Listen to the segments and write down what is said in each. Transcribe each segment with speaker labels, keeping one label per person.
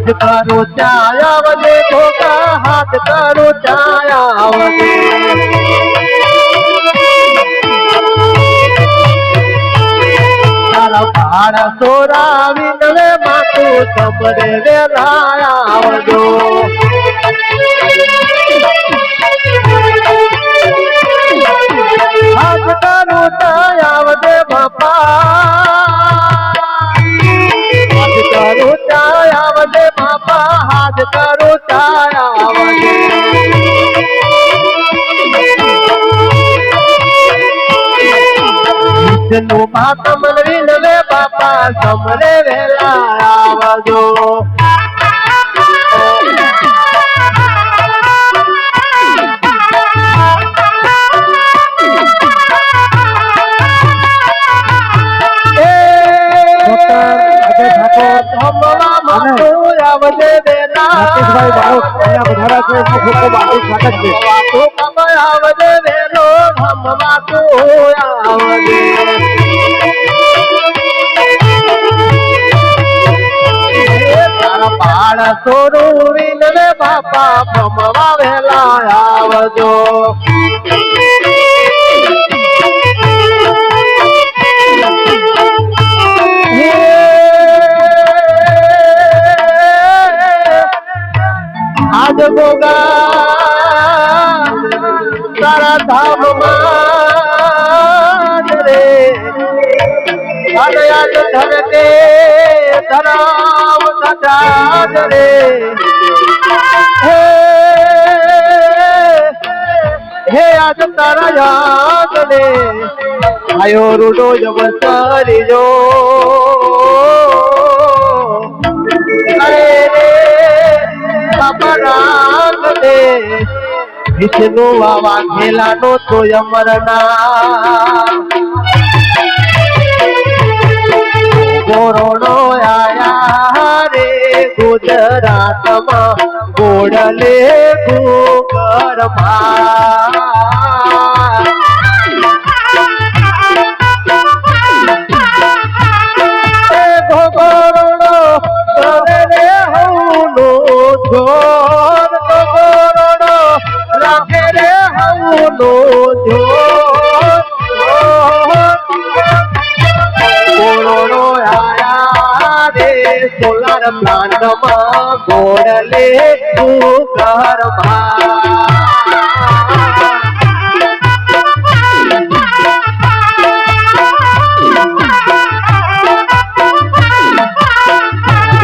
Speaker 1: हाथ करो छाया वजे घोगा हाथ करो छाया वजे तारा पहाड़ सोरावी नवे मातू समरे वेलाया वजो हाथ करो छाया वजे बापा हाथ करो छाया वजे बापा हाथ करो छाया वजे विष्णु माता मनवी नवे बापा समरे वेला आवजो सोरू विनवे बापा भमवा वेला आवजो आज गोगा तारा धाम मान रे आज धरके धराम सजाद रे हे आज तारा याद रे आयो रूडो जब सारी जो अरे रे बाबा राम दे विष्णु बाबा खेला नो तो यमरना कोरोनो आया रे गुजरात में गोडले गुगर गोरोनो रे हौनो जोर गोरोनो राखे रे हौनो जोर कोरोनो आया रे सोलर प्लांट में गोडले गुगर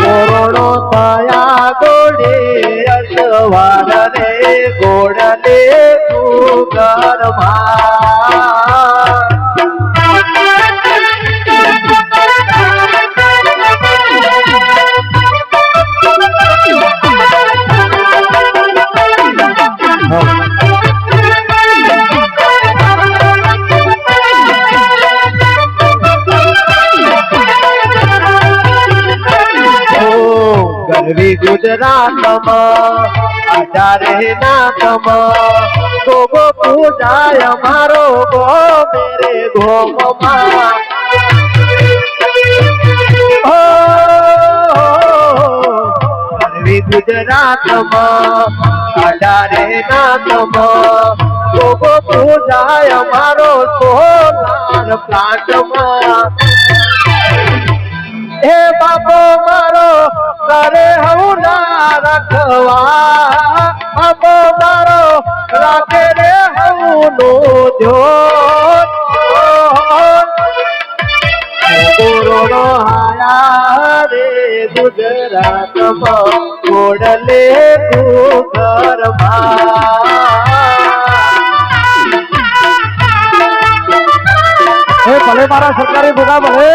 Speaker 1: कोरोनो पाया गोडे अशवार रे गोडले गुगर गरवी गुजरात में नाथ गोगो पूजाय मारो गो मेरे घोम गरवी गुजरात में नाथ गोगो पूजाय मारो सोनार प्लांट हे बाबो मारो करे हूँ ना रखवा बाबो मारो राखे रे हूँ नो जो कोरोनो आया रे गुजरात में गोडले गुगर भले मारा सरकारी बुगा भले